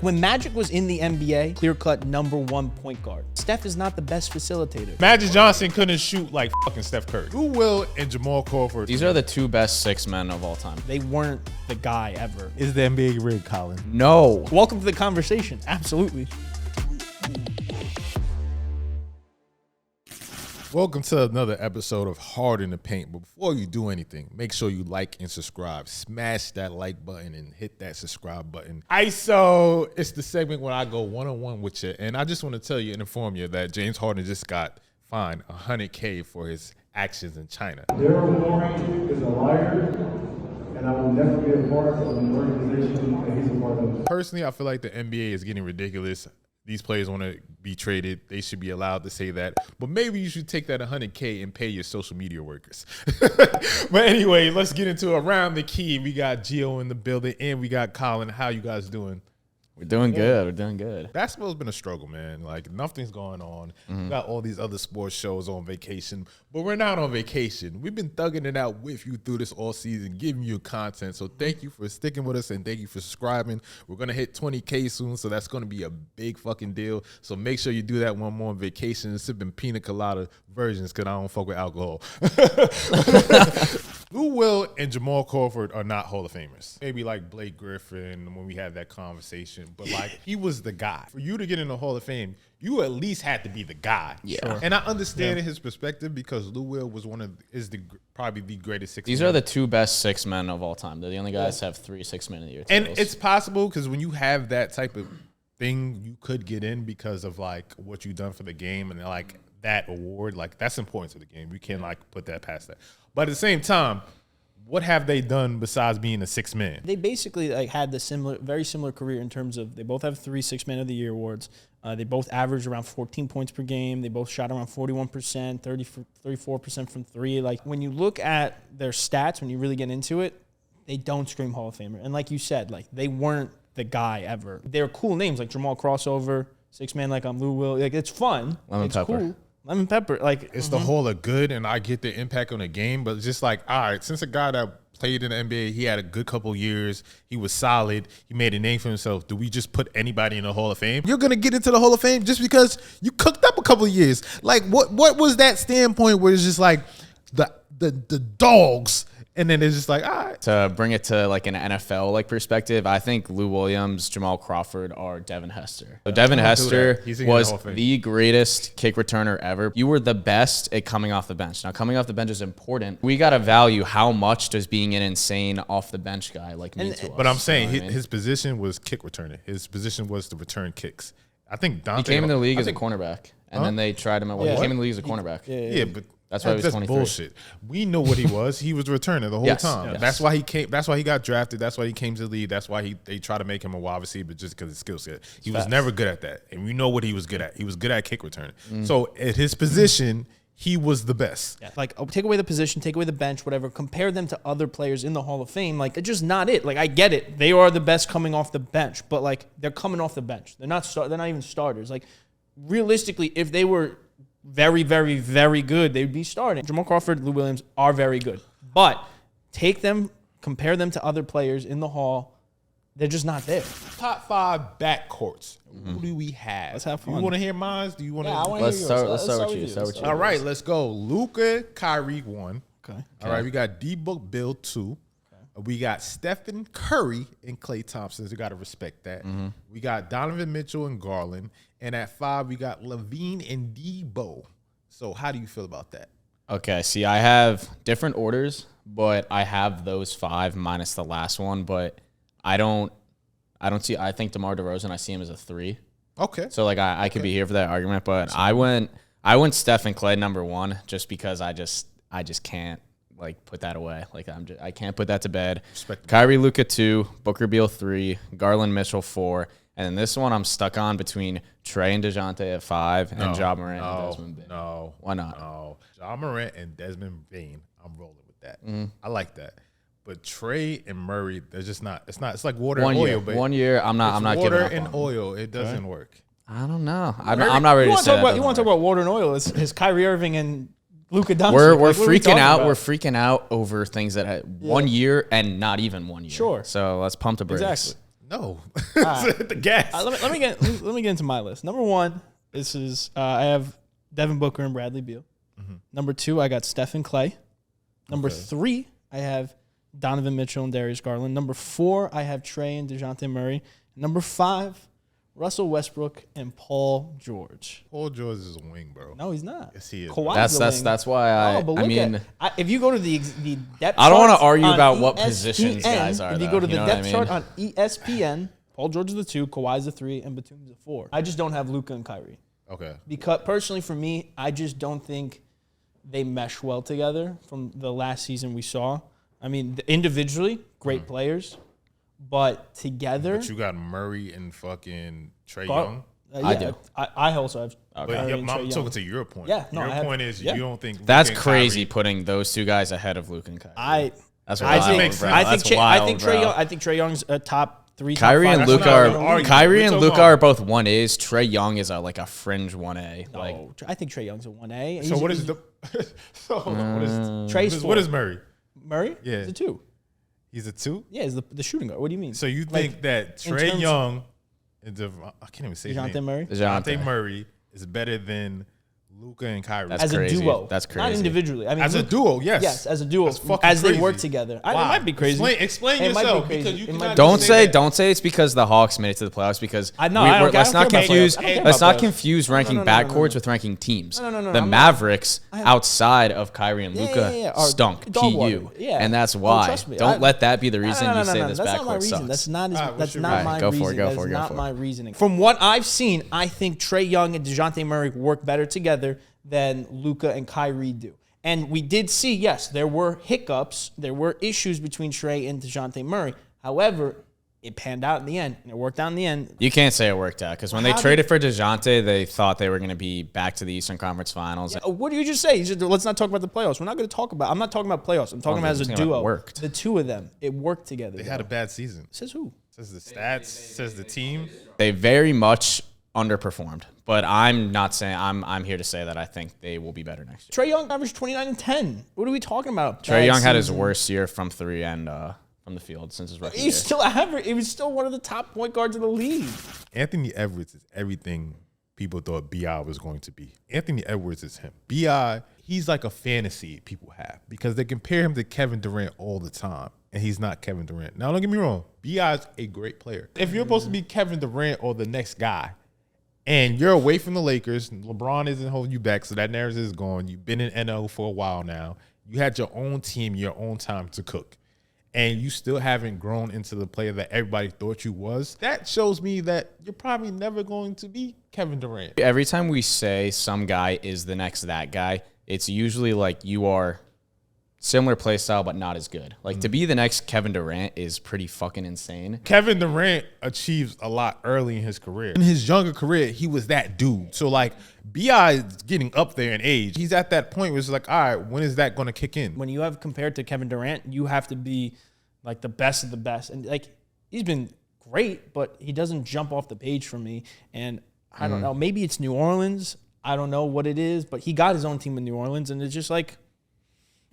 When Magic was in the NBA, clear-cut #1 point guard. Steph is not the best facilitator. Magic Johnson couldn't shoot like fucking Steph Curry. Lou Will and Jamal Crawford. These are the two best six men of all time. They weren't the guy ever. Is the NBA rigged, Colin? No. Welcome to the conversation. Absolutely. Welcome to another episode of Hard in the Paint. But before you do anything, make sure you like and subscribe. Smash that like button and hit that subscribe button. ISO, it's the segment where I go one-on-one with you. And I just want to tell you and inform you that James Harden just got fined $100K for his actions in China. Daryl Morey is a liar, and I will never be a part of an organization that he's a part of. Personally, I feel like the NBA is getting ridiculous. These players want to be traded. They should be allowed to say that. But maybe you should take that $100K and pay your social media workers. But anyway, let's get into Around the Key. We got Gio in the building, and we got Colin. How you guys doing? We're doing good. We're doing good. Basketball's been a struggle, man. Like, nothing's going on. We got all these other sports shows on vacation, but we're not on vacation. We've been thugging it out with you through this all season, giving you content. So thank you for sticking with us, and thank you for subscribing. We're going to hit 20K soon, so that's going to be a big fucking deal. So make sure you do that one more on vacation, sipping pina colada versions, because I don't fuck with alcohol. Lou Will and Jamal Crawford are not Hall of Famers. Maybe like Blake Griffin when we had that conversation, but like he was the guy. For you to get in the Hall of Fame, you at least had to be the guy. Yeah. Sure. And I understand his perspective because Lou Will was probably the greatest six. These are the two best six men of all time. They're the only guys to have 3 6-man of the year titles. And it's possible because when you have that type of thing, you could get in because of like what you've done for the game and like that award. Like that's important to the game. You can't like put that past that. But at the same time, what have they done besides being a six man? They basically like had the very similar career in terms of they both have 3 6-man of the year awards. They both averaged around 14 points per game. They both shot around 41%, 34% from three. Like when you look at their stats, when you really get into it, they don't scream Hall of Famer. And like you said, like they weren't the guy ever. They're cool names like Jamal Crossover, 6-man like Lou Will. Like it's fun. Lemon it's Pepper. cool. Lemon Pepper, like It's the whole of good, and I get the impact on the game, but it's just like, all right, since a guy that played in the NBA, he had a good couple years, he was solid, he made a name for himself. Do we just put anybody in the Hall of Fame? You're gonna get into the Hall of Fame just because you cooked up a couple of years. Like, what was that standpoint where it's just like the dogs? And then it's just like, all right. To bring it to like an NFL like perspective, I think Lou Williams, Jamal Crawford are Devin Hester. So Devin Hester was the greatest kick returner ever. You were the best at coming off the bench. Now, coming off the bench is important. We got to value how much does being an insane off the bench guy like mean to us. But I'm saying You know what I mean? his position was kick returner. His position was to return kicks. I think Dante. He came in the league as a cornerback, and then they tried him at he came in the league as a cornerback. Yeah, but that's why he was 23. Bullshit. We know what he was. He was a returner the whole time. Yes. That's why he came. That's why he got drafted. That's why he came to the league. That's why they try to make him a wide receiver just because of his skill set. He was never good at that, and we know what he was good at. He was good at kick returning. So at his position, he was the best. yeah, like take away the position, take away the bench, whatever. Compare them to other players in the Hall of Fame. Like it's just not it. Like I get it, they are the best coming off the bench, but like they're coming off the bench. They're not even starters. Like realistically, if they were very, very, very good, they'd be starting. Jamal Crawford, Lou Williams are very good. But take them, compare them to other players in the Hall, they're just not there. Top 5 backcourts. Who do we have? Let's have fun. You want to hear mine? Do you want to? Yeah, I wanna Let's hear start yours. with you. All right, let's go. Luka, Kyrie 1. Okay. All right, we got D-Book Bill 2. We got Stephen Curry and Klay Thompson. We got to respect that. We got Donovan Mitchell and Garland. And at 5, we got Levine and Debo. So how do you feel about that? Okay, see, I have different orders, but I have those 5 minus the last one. But I don't see. I think DeMar DeRozan, I see him as a 3. Okay. So like I could be here for that argument, but I went Steph and Klay number 1 just because I just can't like put that away. Like I can't put that to bed. Kyrie Luka 2, Booker Beal 3, Garland Mitchell 4. And then this one I'm stuck on between Trey and DeJounte at 5 and Ja Morant and Desmond Bain. No. Why not? No. Ja Morant and Desmond Bain, I'm rolling with that. I like that. But Trey and Murray, they're just not. It's like water and oil. But 1 year, I'm not giving water up and on. oil. It doesn't work. I don't know. I'm not ready to say that. You want to talk about water and oil? It's Kyrie Irving and Luka Doncic. We're Like, what are we freaking talking out. about? We're freaking out over things that had 1 year and not even 1 year. Sure. So let's pump the brakes. Exactly. No. right. Hit the gas. Let me get into my list. Number 1, I have Devin Booker and Bradley Beal. Mm-hmm. Number 2, I got Steph and Clay. Number 3, I have Donovan Mitchell and Darius Garland. Number 4, I have Trey and DeJounte Murray. Number 5, Russell Westbrook and Paul George. Paul George is a wing, bro. No, he's not. Yes, he is. Kawhi's the wing. That's why I mean, if you go to the depth I don't want charts to argue on about what ESPN, positions guys are. If you though, go to the you know depth what I mean? chart on ESPN, Paul George is the 2, Kawhi's the 3, and Batum's the 4. I just don't have Luka and Kyrie. Okay. Because personally, for me, I just don't think they mesh well together from the last season we saw. I mean, individually, great players, but together. But you got Murray and fucking Trae Young. I do. I also have. But Kyrie and I'm Trae talking Young. to your point. Yeah, no, your point is you don't think That's Luka and crazy Kyrie- putting those 2 guys ahead of Luke and Kyrie. I That's wild, think bro. I That's think wild, bro. Trae Young. I think Trae Young's a top 3. Kyrie top and 5. Luka not even are arguing. Kyrie We're and talking Luka about- are both 1As. Trae Young is like a fringe 1A. No, Like I think Trae Young's a 1A. So what is the? So hold on, Trae's what is Murray? Murray? Yeah. He's a 2. He's a 2. Yeah, he's the shooting guard. What do you mean? So you think that in Trae terms- Young, and I can't even say his DeJounte name. Murray DeJounte Murray is better than Luka and Kyrie That's as crazy. a duo. That's Not crazy. individually. I mean, as a duo, yes. Yes, as a duo, That's fucking as they crazy. work together. It Why? might be crazy. Explain It might be yourself crazy. because you It cannot might be just crazy. Don't say it's because the Hawks made it to the playoffs because I know, I don't care let's not about confuse playoffs. I don't care let's about not playoffs. confuse ranking no, backcourts with ranking teams. No, The I'm not- Mavericks outside of Kyrie and Yeah, Luka yeah, are stunk. dog PU. water. Yeah. And that's Oh, why. trust me. Don't let that be the reason you say this That's not my backcourt reason. sucks. That's not All right, what's your my reason? Go for it, reason. go That's for it, go not for it. my reasoning. From what I've seen, I think Trae Young and DeJounte Murray work better together than Luka and Kyrie do. And we did see, yes, there were hiccups. There were issues between Trae and DeJounte Murray. However, it panned out in the end, and it worked out in the end. You can't say it worked out because when they traded for DeJounte, they thought they were going to be back to the Eastern Conference Finals. What do you just say? You said, let's not talk about the playoffs. We're not going to talk about. I'm not talking about playoffs. I'm talking about as a I'm talking about duo. it worked. The 2 of them, it worked together. They had a bad season. Says who? Says the stats. Says the team. They very much underperformed, but I'm not saying I'm here to say that I think they will be better next year. Trae Young averaged 29 and 10. What are we talking about? Trae Young had his season. worst year from 3 and from the field since his rookie year. He's still average. He was still one of the top point guards in the league. Anthony Edwards is everything people thought B.I. was going to be. Anthony Edwards is him. B.I., he's like a fantasy people have because they compare him to Kevin Durant all the time, and he's not Kevin Durant. Now, don't get me wrong. B.I. is a great player. If you're supposed to be Kevin Durant or the next guy, and you're away from the Lakers, LeBron isn't holding you back, so that narrative is gone. You've been in NO for a while now. You had your own team, your own time to cook. And you still haven't grown into the player that everybody thought you was. That shows me that you're probably never going to be Kevin Durant. Every time we say some guy is the next that guy, it's usually like you are similar play style but not as good. Like to be the next Kevin Durant is pretty fucking insane. Kevin Durant achieves a lot early in his career. In his younger career, he was that dude. So like B.I. is getting up there in age. He's at that point where it's like, all right, when is that going to kick in? When you have compared to Kevin Durant, you have to be like the best of the best. And like he's been great, but he doesn't jump off the page for me. And I don't know, maybe it's New Orleans. I don't know what it is, but he got his own team in New Orleans, and it's just like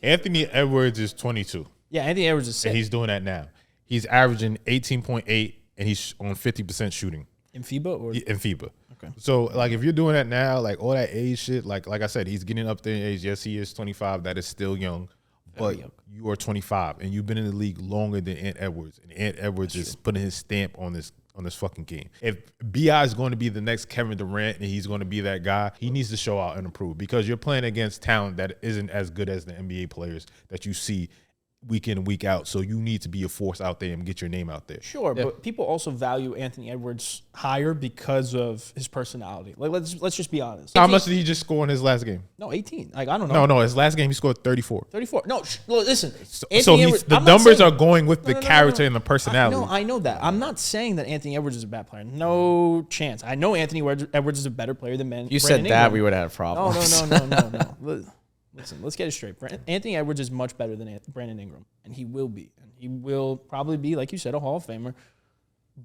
Anthony Edwards is 22. yeah, Anthony Edwards is sick. And he's doing that now. He's averaging 18.8 and he's on 50% shooting in FIBA or in FIBA. Okay. So like if you're doing that now, like all that age shit, like I said, he's getting up there in age. Yes, he is 25. That is still young. But you are 25 and you've been in the league longer than Ant Edwards. And Ant Edwards is putting his stamp on this fucking game. If B.I. is going to be the next Kevin Durant and he's going to be that guy, he needs to show out and improve because you're playing against talent that isn't as good as the NBA players that you see week in and week out. So you need to be a force out there and get your name out there. sure, but people also value Anthony Edwards higher because of his personality. Like let's just be honest. How much did he just score in his last game? No, 18. Like I don't know. No, his last game he scored 34. 34. No, look, listen. So Anthony Edwards, the I'm not numbers saying- are going with the No, character and the personality. No, I know that. I'm not saying that Anthony Edwards is a bad player. No chance. I know Anthony Edwards is a better player than You said that, we would have problems. No. Listen, let's get it straight. Anthony Edwards is much better than Brandon Ingram, and he will be. And he will probably be, like you said, a Hall of Famer.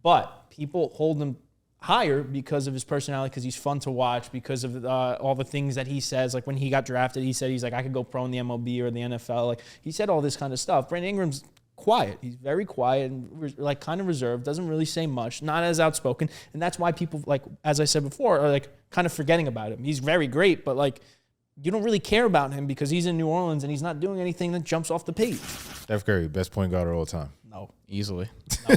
But people hold him higher because of his personality, because he's fun to watch, because of all the things that he says. Like when he got drafted, he said he's like, I could go pro in the MLB or the NFL. Like he said all this kind of stuff. Brandon Ingram's quiet. He's very quiet and like kind of reserved, doesn't really say much, not as outspoken. And that's why people, like, as I said before, are like kind of forgetting about him. He's very great, but like you don't really care about him because he's in New Orleans and he's not doing anything that jumps off the page. Steph Curry, best point guard of all time. No. Easily. No.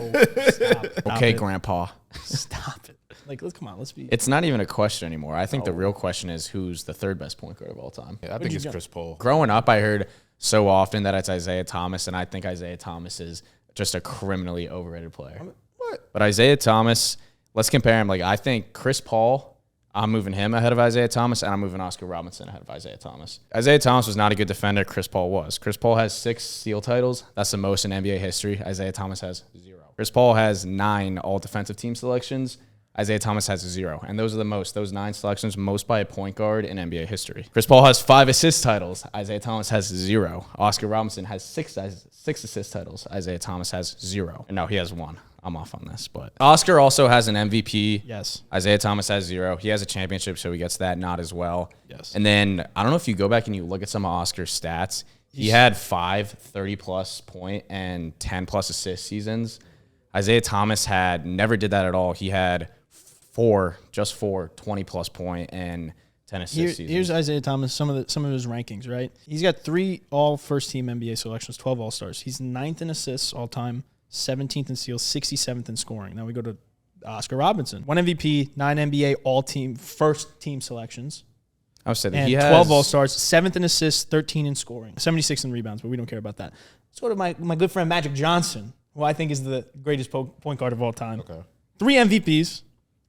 Stop Okay, it. Grandpa. Stop it. Like, come on, let's be. It's not even a question anymore. I think the real question is who's the third best point guard of all time. Yeah, I think it's Chris Paul. Growing up, I heard so often that it's Isaiah Thomas, and I think Isaiah Thomas is just a criminally overrated player. What? But Isaiah Thomas, let's compare him. Like, I think Chris Paul, I'm moving him ahead of Isaiah Thomas, and I'm moving Oscar Robinson ahead of Isaiah Thomas. Isaiah Thomas was not a good defender. Chris Paul was. Chris Paul has 6 steal titles. That's the most in NBA history. Isaiah Thomas has 0. Chris Paul has 9 all-defensive team selections. Isaiah Thomas has 0. And those are the most. Those 9 selections, most by a point guard in NBA history. Chris Paul has 5 assist titles. Isaiah Thomas has 0. Oscar Robinson has 6 assist titles. Isaiah Thomas has 0. No, he has 1. I'm off on this, but Oscar also has an MVP. Yes. Isaiah Thomas has 0. He has a championship, so he gets that nod as well. Yes. And then I don't know if you go back and you look at some of Oscar's stats. He had 5 30-plus point and 10-plus assist seasons. Isaiah Thomas never did that at all. He had 4 20-plus point and 10 assist seasons. Here's Isaiah Thomas, some of his rankings, right? He's got 3 all first-team NBA selections, 12 All-Stars. He's 9th in assists all time, 17th in steals, 67th in scoring. Now we go to Oscar Robinson. 1 MVP, 9 NBA all-team first-team selections. I would say that And he has 12 All-Stars, 7th in assists, 13 in scoring, 76 in rebounds, but we don't care about that. Let's go to my good friend Magic Johnson, who I think is the greatest point guard of all time. Okay. 3 MVPs,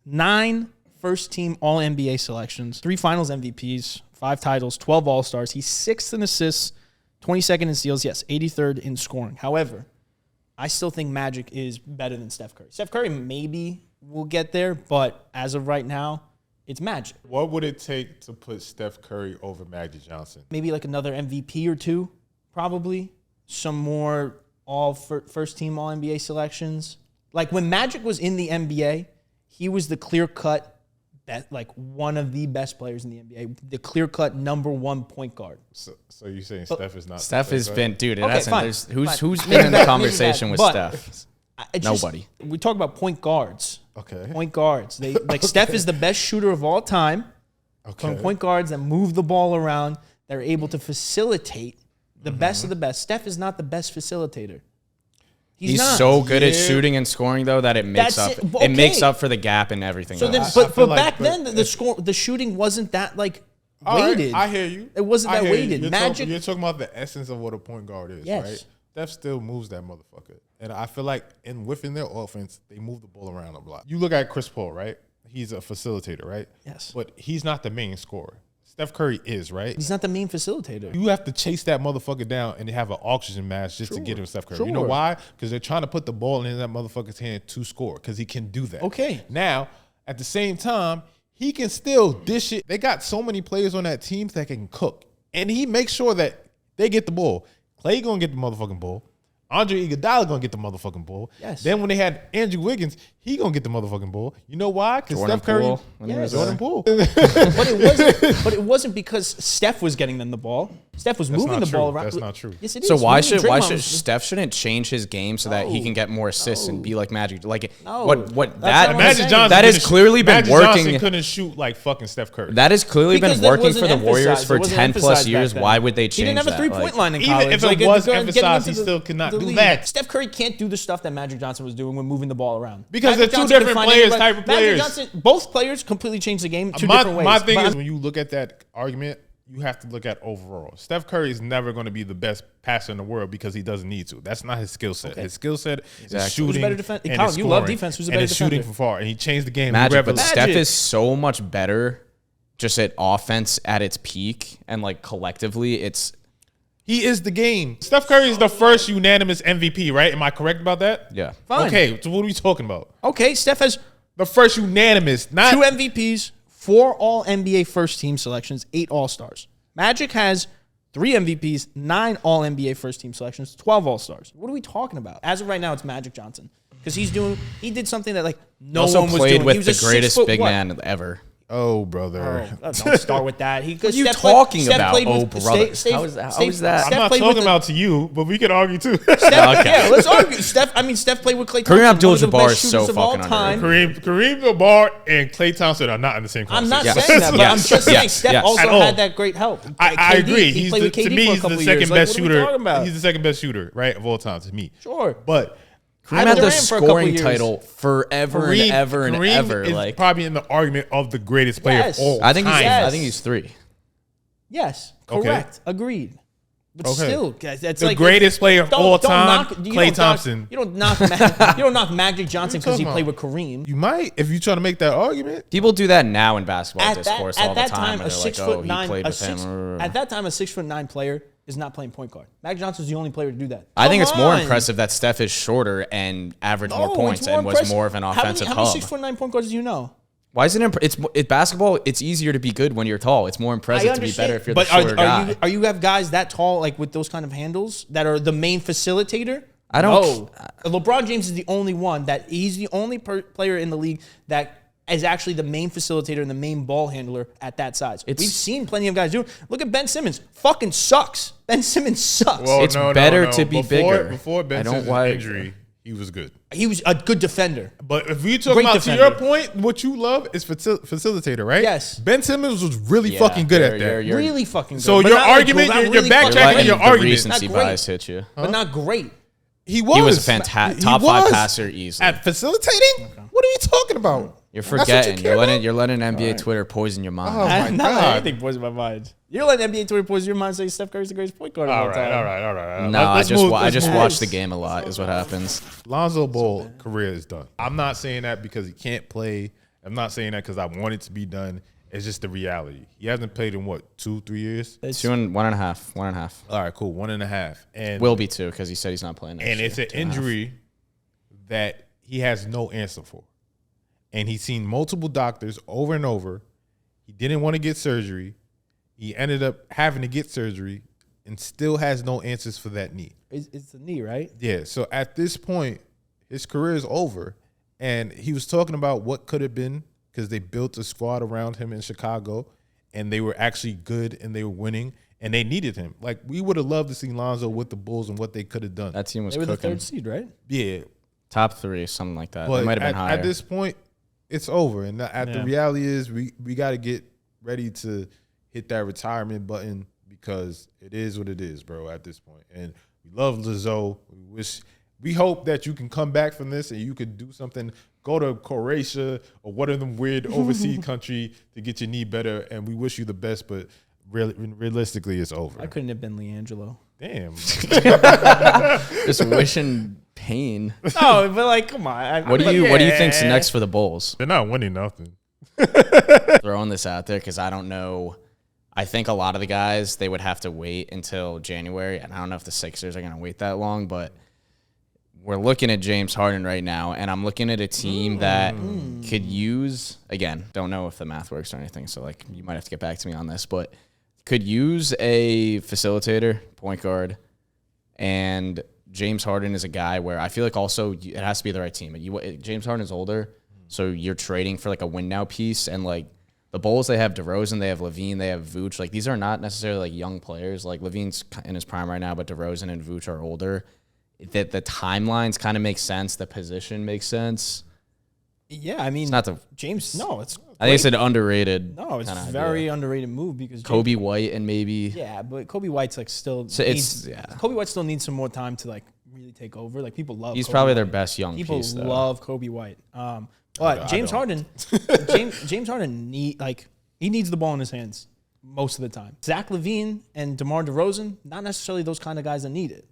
9 first-team All-NBA selections, 3 Finals MVPs, 5 titles, 12 All-Stars. He's 6th in assists, 22nd in steals, yes, 83rd in scoring. However, I still think Magic is better than Steph Curry. Steph Curry maybe will get there, but as of right now, it's Magic. What would it take to put Steph Curry over Magic Johnson? Maybe like another MVP or 2, probably. Some more first-team All-NBA selections. Like when Magic was in the NBA, he was the clear-cut, one of the best players in the NBA, the clear-cut #1 point guard. So you're saying Steph is not? Steph has been, dude. It Okay, hasn't. fine, Who's fine. been in the Maybe conversation that, with but Steph? Nobody. We talk about point guards. Okay. Point guards. They Steph is the best shooter of all time. Okay. Point guards that move the ball around, they're able to facilitate the best of the best. Steph is not the best facilitator. He's not. So good at shooting and scoring though that it makes That's up. it. Okay. It makes up for the gap and everything. So then, else. but feel back like- then, the shooting wasn't that like All right, weighted. I hear you. It wasn't that I hear you. weighted. You're Magic. You're talking about the essence of what a point guard is, Yes. right? Steph still moves that motherfucker. And I feel like within their offense, they move the ball around a lot. You look at Chris Paul, right? He's a facilitator, right? Yes. But he's not the main scorer. Steph Curry is, right? He's not the main facilitator. You have to chase that motherfucker down and have an oxygen mask just to get him Steph Curry. You know Sure. why? Because they're trying to put the ball in that motherfucker's hand to score because he can do that. Okay. Now, at the same time, he can still dish it. They got so many players on that team that can cook. And he makes sure that they get the ball. Clay gonna get the motherfucking ball. Andre Iguodala gonna get the motherfucking ball. Yes. Then when they had Andrew Wiggins, he gonna get the motherfucking ball. You know why? Because Jordan Steph Curry, Poole, when he was Jordan there. Poole. But it wasn't because Steph was getting them the ball. Steph was moving not the ball true. around. That's not true. Yes, it is. So why Me and should Draymond was- Steph shouldn't change his game so that he can get more assists and be like Magic? Like No. what That's not that what I'm Magic saying. Johnson that has couldn't clearly shoot- been Magic working. Johnson couldn't shoot like fucking Steph Curry. That has clearly Because been that working wasn't for the Warriors emphasized. for It wasn't 10 plus emphasized years. back then. Why would they change He didn't have a that? three-point Like, line in Even college. if it Like, was getting emphasized, into he still could not the do league. that. Steph Curry can't do the stuff that Magic Johnson was doing when moving the ball around. Because Magic they're two Johnson can different find players, anybody- type of players. Magic Johnson, both players completely changed the game two different ways. My thing But is, when you look at that argument, you have to look at overall. Steph Curry is never going to be the best passer in the world because he doesn't need to. That's not his skill set. Okay. His skill set is Exactly. shooting Who's a better defender? and Colin, his you love scoring, defense. Who's a and better his shooting defender? from far. And he changed the game. Magic, but Revolutionized. Steph Magic. is so much better just at offense at its peak and like collectively it's He is the game. Steph Curry is the first unanimous MVP, right? Am I correct about that? yeah. Fine. Okay, so what are we talking about? Okay, Steph has The first unanimous, not 2 MVPs, 4 All-NBA first-team selections, 8 All-Stars. Magic has 3 MVPs, 9 All-NBA first-team selections, 12 All-Stars. What are we talking about? As of right now, it's Magic Johnson because he did something that like no Also one was played doing. with He was the a greatest 6 foot big what? man ever. Oh, brother. Oh, don't start with that. What are you talking about? Oh, brother. How is that? I'm not talking about to you, but we can argue too. Steph, yeah, let's argue. Steph played with Klay Thompson. Kareem Abdul-Jabbar is so fucking underrated. Kareem Abdul-Jabbar and Klay Thompson are not in the same I'm conversation. not saying that, but I'm just saying Steph also had that great help. I agree. He played with KD to me, for a he's couple the years. second best shooter. About? He's the second best shooter, right, of all time to me. Sure, but Kareem had the scoring title forever and ever and ever. Is like probably in the argument of the greatest player of all time. I think he's 3. Yes, correct, agreed. But still, guys, that's the greatest player of all time, Klay Thompson. You don't knock Magic Johnson because he played with Kareem. You might if you're trying to make that argument. People do that now in basketball discourse all the time. A 6'9", at that time, a 6'9" player is not playing point guard. Magic Johnson's the only player to do that. I think it's more impressive that Steph is shorter and averaged more points and was more of an offensive hub. How many 6'9" point guards do you know? Why is it? It's basketball. It's easier to be good when you're tall. It's more impressive to be better if you're the shorter guy. Are you have guys that tall, like with those kind of handles, that are the main facilitator? I don't. No. LeBron James is the only one he's the only player in the league that is actually the main facilitator and the main ball handler at that size. We've seen plenty of guys do it. Look at Ben Simmons. Fucking sucks. Ben Simmons sucks. Well, it's better to be bigger. Before Ben Simmons' injury, he was good. He was a good defender. But if we talk about, to your point, what you love is facilitator, right? Yes. Ben Simmons was really fucking good at that. Really fucking good. So your argument, you're backtracking your argument. Recency bias hit you. But not great. He was. He was a fantastic top 5 passer easily. At facilitating? Okay. What are you talking about? You're forgetting. You're letting NBA Twitter poison your mind. Oh my God. Anything poison my mind. You're letting NBA Twitter poison your mind saying Steph Curry's the greatest point guard of all time. All right. No, I just watch the game a lot is what happens. Lonzo Ball career is done. I'm not saying that because he can't play. I'm not saying that because I want it to be done. It's just the reality. He hasn't played in what, 2-3 years? 2 and 1.5. 1.5. All right, cool. 1.5. And will be 2 because he said he's not playing next year. And it's an injury that he has no answer for. And he's seen multiple doctors over and over. He didn't want to get surgery. He ended up having to get surgery and still has no answers for that knee. It's the knee, right? Yeah. So at this point, his career is over. And he was talking about what could have been because they built a squad around him in Chicago and they were actually good and they were winning and they needed him. Like, we would have loved to see Lonzo with the Bulls and what they could have done. That team was cooking. They were the 3rd seed, right? Yeah. Top 3, something like that. But it might have been higher. At this point, it's over. And the reality is we got to get ready to hit that retirement button because it is what it is, bro, at this point. And we love Lizzo. We hope that you can come back from this and you could do something, go to Croatia or one of them weird overseas country to get your knee better. And we wish you the best, but realistically, it's over. I couldn't have been LiAngelo. Damn. Just wishing pain. No, but like, come on. What do you think's next for the Bulls? They're not winning nothing. Throwing this out there because I don't know. I think a lot of the guys, they would have to wait until January, and I don't know if the Sixers are going to wait that long, but we're looking at James Harden right now, and I'm looking at a team that could use, again, don't know if the math works or anything, so like you might have to get back to me on this, but could use a facilitator, point guard, and James Harden is a guy where I feel like also it has to be the right team. James Harden is older, so you're trading for like a win now piece, and like the Bulls, they have DeRozan, they have Levine, they have Vooch. Like these are not necessarily like young players. Like Levine's in his prime right now, but DeRozan and Vooch are older. That the timelines kind of make sense, the position makes sense. Yeah, I mean, it's not the James. No, it's. I think it's an underrated. No, it's a very underrated move because Kobe White and maybe. Yeah, but Kobe White's like still. So Kobe White still needs some more time to like really take over. Like people love. He's Kobe probably White. their best young people piece. People love Kobe White. But James Harden, James Harden he needs the ball in his hands most of the time. Zach LaVine and DeMar DeRozan, not necessarily those kind of guys that need it.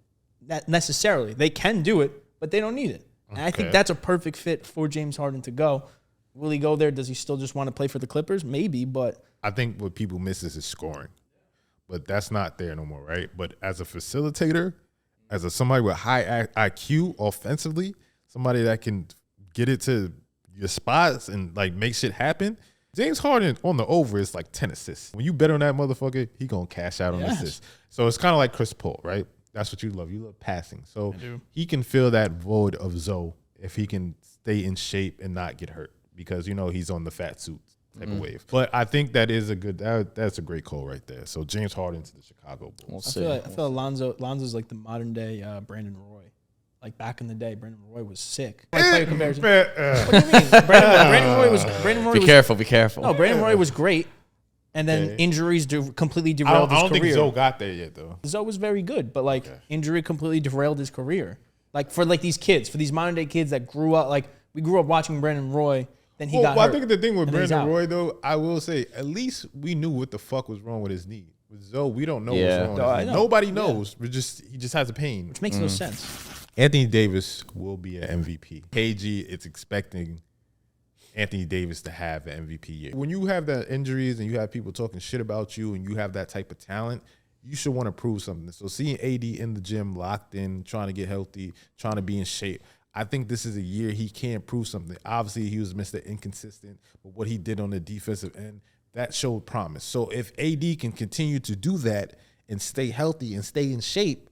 Not necessarily. They can do it, but they don't need it. And I think that's a perfect fit for James Harden to go. Will he go there? Does he still just want to play for the Clippers? Maybe, but I think what people miss is his scoring. But that's not there no more, right? But as a facilitator, as somebody with high IQ offensively, somebody that can get it to your spots and like make shit happen, James Harden on the over is like 10 assists. When you bet on that motherfucker, he gonna cash out on assists. So it's kind of like Chris Paul, right? That's what you love. You love passing. So he can fill that void of Zoe if he can stay in shape and not get hurt because, you know, he's on the fat suit. type of wave. But I think that is a good. That's a great call right there. So James Harden to the Chicago Bulls. I feel Lonzo's like the modern day Brandon Roy. Like back in the day, Brandon Roy was sick. Like player comparison. What do you mean? Brandon Roy Be careful. No, Brandon Roy was great. And then injuries completely derailed his career. I don't think Zoe got there yet, though. Zoe was very good, but injury completely derailed his career. Like for like these kids, for these modern day kids that grew up, like we grew up watching Brandon Roy, then he got hurt. I think the thing with Brandon Roy, though, I will say, at least we knew what the fuck was wrong with his knee. With Zoe, we don't know what's wrong with his knee. Nobody knows. He just has a pain. Which makes no sense. Anthony Davis will be an MVP. KG is expecting Anthony Davis to have an MVP year. When you have that injuries and you have people talking shit about you and you have that type of talent, you should want to prove something. So seeing AD in the gym, locked in, trying to get healthy, trying to be in shape, I think this is a year he can prove something. Obviously, he was Mr. Inconsistent, but what he did on the defensive end, that showed promise. So if AD can continue to do that and stay healthy and stay in shape,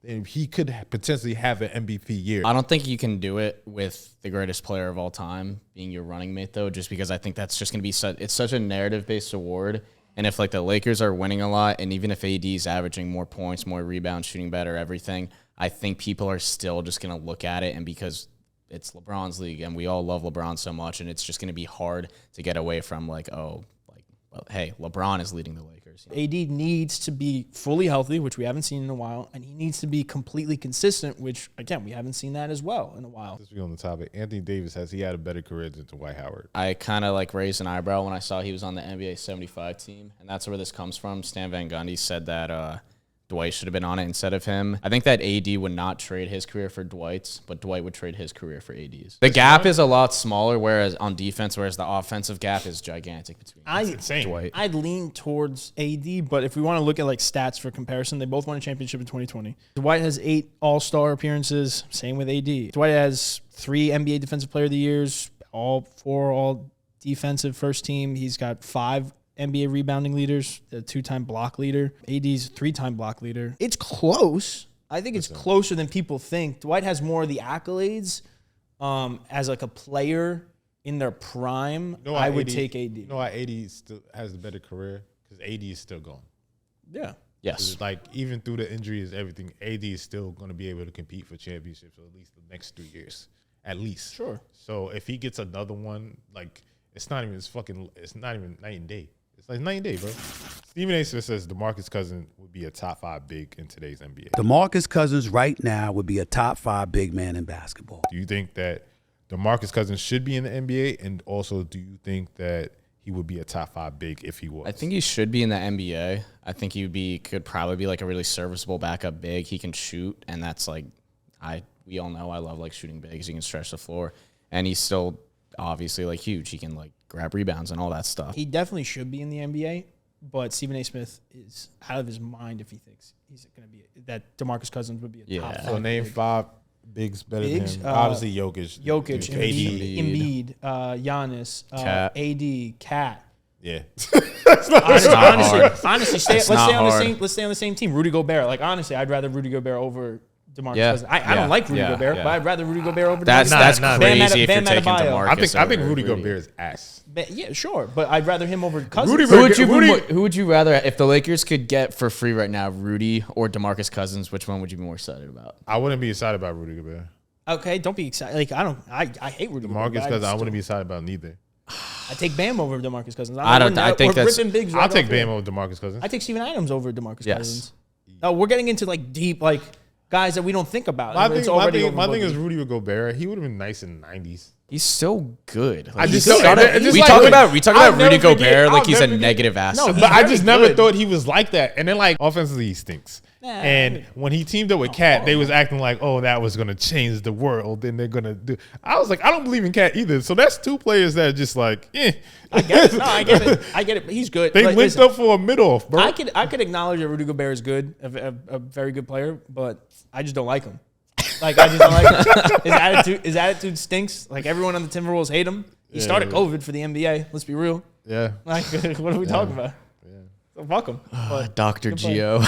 then he could potentially have an MVP year. I don't think you can do it with the greatest player of all time being your running mate, though, just because I think that's just going to be it's such a narrative-based award. And if, like, the Lakers are winning a lot, and even if AD is averaging more points, more rebounds, shooting better, everything, I think people are still just going to look at it, and because it's LeBron's league, and we all love LeBron so much, and it's just going to be hard to get away from, like, well, hey, LeBron is leading the Lakers. AD needs to be fully healthy, which we haven't seen in a while, and he needs to be completely consistent, which, again, we haven't seen that as well in a while. Just to be on the topic, Anthony Davis, has he had a better career than Dwight Howard? I kind of like raised an eyebrow when I saw he was on the NBA 75 team, and that's where this comes from. Stan Van Gundy said that Dwight should have been on it instead of him. I think that AD would not trade his career for Dwight's, but Dwight would trade his career for AD's. The gap is a lot smaller, whereas on defense, whereas the offensive gap is gigantic between Dwight. I'd lean towards AD, but if we want to look at like stats for comparison, they both won a championship in 2020. Dwight has 8 All-Star appearances, same with AD. Dwight has 3 NBA Defensive Player of the Years, all 4 All-Defensive First Team. He's got 5 NBA rebounding leaders, the 2-time block leader. AD's 3-time block leader. It's close. I think it's closer than people think. Dwight has more of the accolades as like a player in their prime. I would take AD. You know why AD still has a better career? Because AD is still going. Yeah. Yes. Like, even through the injuries, everything, AD is still going to be able to compete for championships for at least the next 3 years. At least. Sure. So if he gets another one, like, it's not even night and day. It's like night and day, bro. Stephen A. Smith says DeMarcus Cousins would be a top 5 big in today's NBA. DeMarcus Cousins right now would be a top 5 big man in basketball. Do you think that DeMarcus Cousins should be in the NBA? And also, do you think that he would be a top 5 big if he was? I think he should be in the NBA. I think could probably be like a really serviceable backup big. He can shoot, and that's like we all know I love like shooting bigs. He can stretch the floor, and he's still obviously like huge. He can like grab rebounds and all that stuff. He definitely should be in the NBA, but Stephen A. Smith is out of his mind if he thinks he's going to be that DeMarcus Cousins would be a top 5. So name big. 5 bigs better than him. Obviously, Jokic, Embiid, Giannis, AD, Cat. Yeah. honestly, let's stay on the same team. Rudy Gobert. Like, honestly, I'd rather Rudy Gobert over DeMarcus Cousins. I don't like Rudy Gobert, but I'd rather Rudy Gobert over DeMarcus. That's crazy if you're taking DeMarcus. I think Rudy Gobert is ass. Yeah, sure, but I'd rather him over Cousins. Who would you rather, if the Lakers could get for free right now, Rudy or DeMarcus Cousins? Which one would you be more excited about? I wouldn't be excited about Rudy Gobert. Okay, don't be excited. Like I hate Rudy Gobert. DeMarcus Cousins, I wouldn't be excited about neither. I take Bam over DeMarcus Cousins. I think that's. I'll take Bam over DeMarcus Cousins. I take Steven Adams over DeMarcus Cousins. Oh, we're getting into like deep like guys that we don't think about. My thing is Rudy Gobert. He would have been nice in the 90s. He's so good. Like, We talk about Rudy Gobert like he's a negative asset. No, but I just never thought he was like that. And then like offensively he stinks. And when he teamed up with Cat, they was acting like, oh, that was gonna change the world, and they're gonna do. I was like, I don't believe in Cat either. So that's 2 players that are just like, I get it. No, I get it. I get it. He's good. They linked up for a mid-off, bro. I could acknowledge that Rudy Gobert is good, a very good player, but I just don't like him. Like, I just don't like him. His attitude stinks. Like, everyone on the Timberwolves hate him. He started COVID for the NBA. Let's be real. Yeah. Like, what are we talking about? So fuck him. Dr. Geo.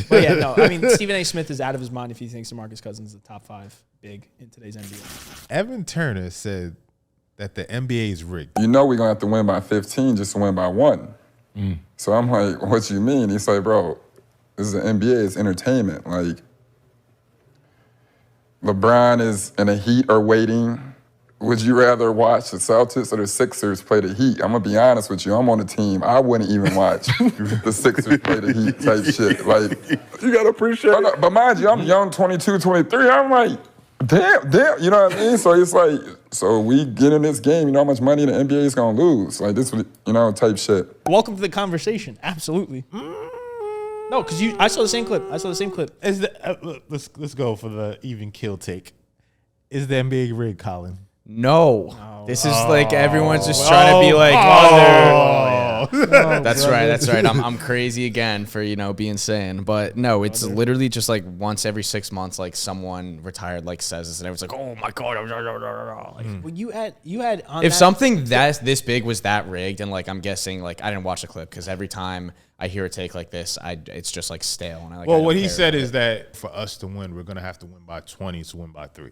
But yeah, no. I mean, Stephen A. Smith is out of his mind if he thinks DeMarcus Cousins is the top 5 big in today's NBA. Evan Turner said that the NBA is rigged. You know we're going to have to win by 15 just to win by 1. So I'm like, what you mean? He's like, bro, this is the NBA, it's entertainment. Like, LeBron is in the Heat or waiting. Would you rather watch the Celtics or the Sixers play the Heat? I'm going to be honest with you. I'm on the team. I wouldn't even watch the Sixers play the Heat type shit. Like, you got to appreciate it. But mind you, I'm young, 22, 23. I'm like, damn, you know what I mean? So it's like, so we get in this game, you know how much money the NBA is going to lose? Like, this, you know, type shit. Welcome to the conversation. Absolutely. No, because I saw the same clip. Is the, let's go for the even kill take. Is the NBA rigged, Colin? No. This is like everyone's just trying to be like, that's right. I'm crazy again for, being sane. But no, it's literally just like once every 6 months, like someone retired like says this and everyone's like, oh my God. Like, well, you had on if something that's this big was that rigged, and like I'm guessing, like I didn't watch the clip because every time I hear a take like this, it's just like stale. And what he said is that for us to win, we're gonna have to win by 20 to win by 3.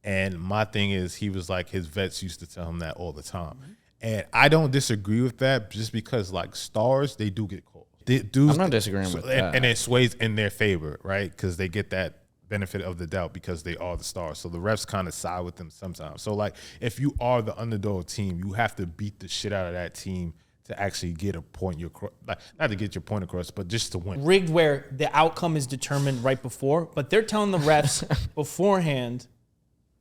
And my thing is, he was like, his vets used to tell him that all the time. And I don't disagree with that, just because like stars, they do get called. I'm not disagreeing with that. And it sways in their favor, right? Because they get that benefit of the doubt because they are the stars. So the refs kind of side with them sometimes. So like, if you are the underdog team, you have to beat the shit out of that team to actually get a point, not to get your point across, but just to win. Rigged where the outcome is determined right before, but they're telling the refs beforehand,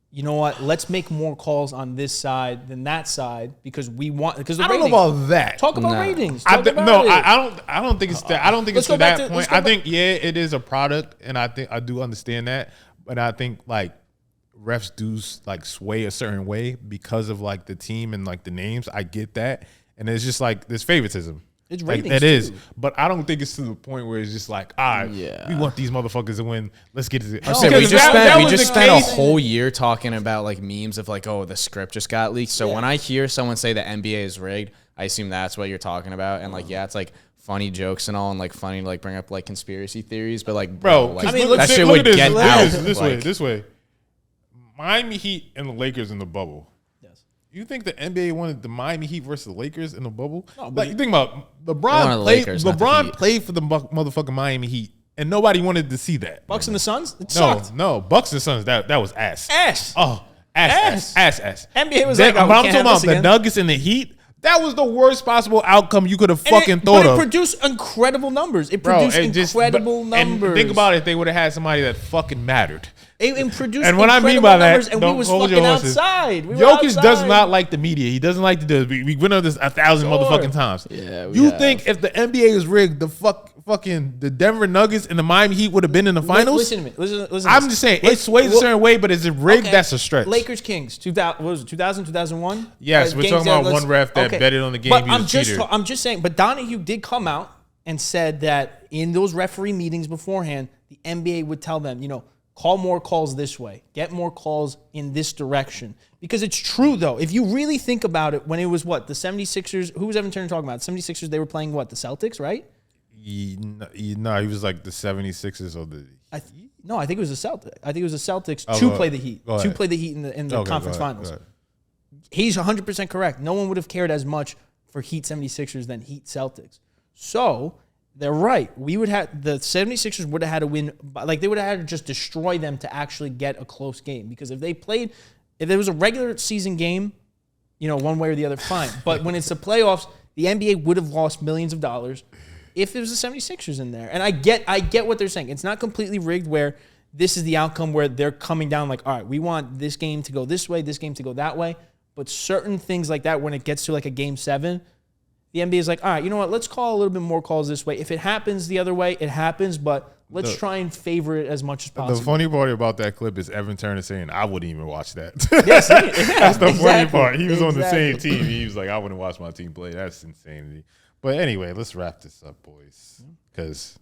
you know what? Let's make more calls on this side than that side because the ratings. I don't know about that. Talk about ratings. I don't think it's that. I don't think it's to that point. I think it is a product, and I do understand that, but I think like refs do like sway a certain way because of like the team and like the names. I get that, and it's just like there's favoritism. It's ratings. It is, but I don't think it's to the point where it's just like, we want these motherfuckers to win. Let's get to it. We just spent a whole year talking about like memes of like, oh, the script just got leaked. So when I hear someone say the NBA is rigged, I assume that's what you're talking about. And like, it's like funny jokes and all, and like funny to like bring up like conspiracy theories. But like, bro, like, that shit would get out. This way. Miami Heat and the Lakers in the bubble. You think the NBA wanted the Miami Heat versus the Lakers in the bubble? No, like, you think about LeBron played for the motherfucking Miami Heat, and nobody wanted to see that. Bucks and the Suns? No, Bucks and Suns. That was ass. Ass. Oh, ass. NBA was but I'm talking about the Nuggets and the Heat. That was the worst possible outcome you could have thought of. But it produced incredible numbers. It produced incredible numbers. And think about it, if they would have had somebody that fucking mattered. It produced and what I mean by that, and we was fucking outside. Jokic does not like the media. He doesn't like to do it. We went over this 1,000 motherfucking times. Yeah, you think if the NBA is rigged, the Denver Nuggets and the Miami Heat would have been in the finals? Listen to me. Listen. I'm just saying, it sways a certain way, but is it rigged? Okay. That's a stretch. Lakers Kings, 2000, 2001? Yes, we're talking about one ref that betted on the game. But I'm just saying, but Donahue did come out and said that in those referee meetings beforehand, the NBA would tell them, call more calls this way. Get more calls in this direction. Because it's true, though. If you really think about it, when it was the 76ers, who was Evan Turner talking about? The 76ers, they were playing the Celtics, right? No, he was like the 76ers or the Heat? No, I think it was the Celtics. I think it was the Celtics to play the Heat. To play the Heat in the conference finals. He's 100% correct. No one would have cared as much for Heat 76ers than Heat Celtics. So they're right. The 76ers would have had to win. Like, they would have had to just destroy them to actually get a close game. Because if there was a regular season game, one way or the other, fine. But when it's the playoffs, the NBA would have lost millions of dollars if there was the 76ers in there. And I get what they're saying. It's not completely rigged where this is the outcome where they're coming down like, all right, we want this game to go this way, this game to go that way. But certain things like that, when it gets to like a game 7, the NBA is like, all right, you know what? Let's call a little bit more calls this way. If it happens the other way, it happens, but let's try and favor it as much as possible. The funny part about that clip is Evan Turner saying, I wouldn't even watch that. Yes, that's the funny part. He was on the same team. He was like, I wouldn't watch my team play. That's insanity. But anyway, let's wrap this up, boys, because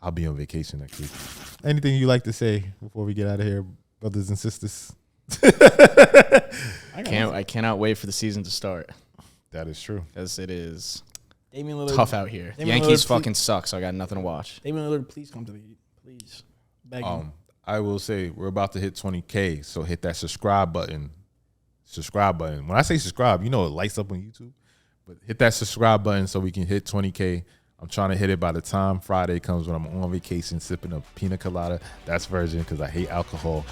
I'll be on vacation next week. Anything you like to say before we get out of here, brothers and sisters? I cannot wait for the season to start. That is true. As it is tough out here. Yankees fucking suck, so I got nothing to watch. Damian Lillard, please come to the Heat. Please. Beg you. I will say we're about to hit 20K, so hit that subscribe button subscribe button. When I say subscribe, you know it lights up on YouTube. But hit that subscribe button so we can hit 20K. I'm trying to hit it by the time Friday comes when I'm on vacation sipping a pina colada. That's virgin because I hate alcohol.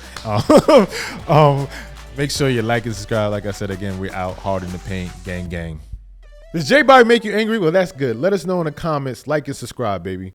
Make sure you like and subscribe. Like I said, again, we're out hard in the paint. Gang, gang. Does JBobby make you angry? Well, that's good. Let us know in the comments. Like and subscribe, baby.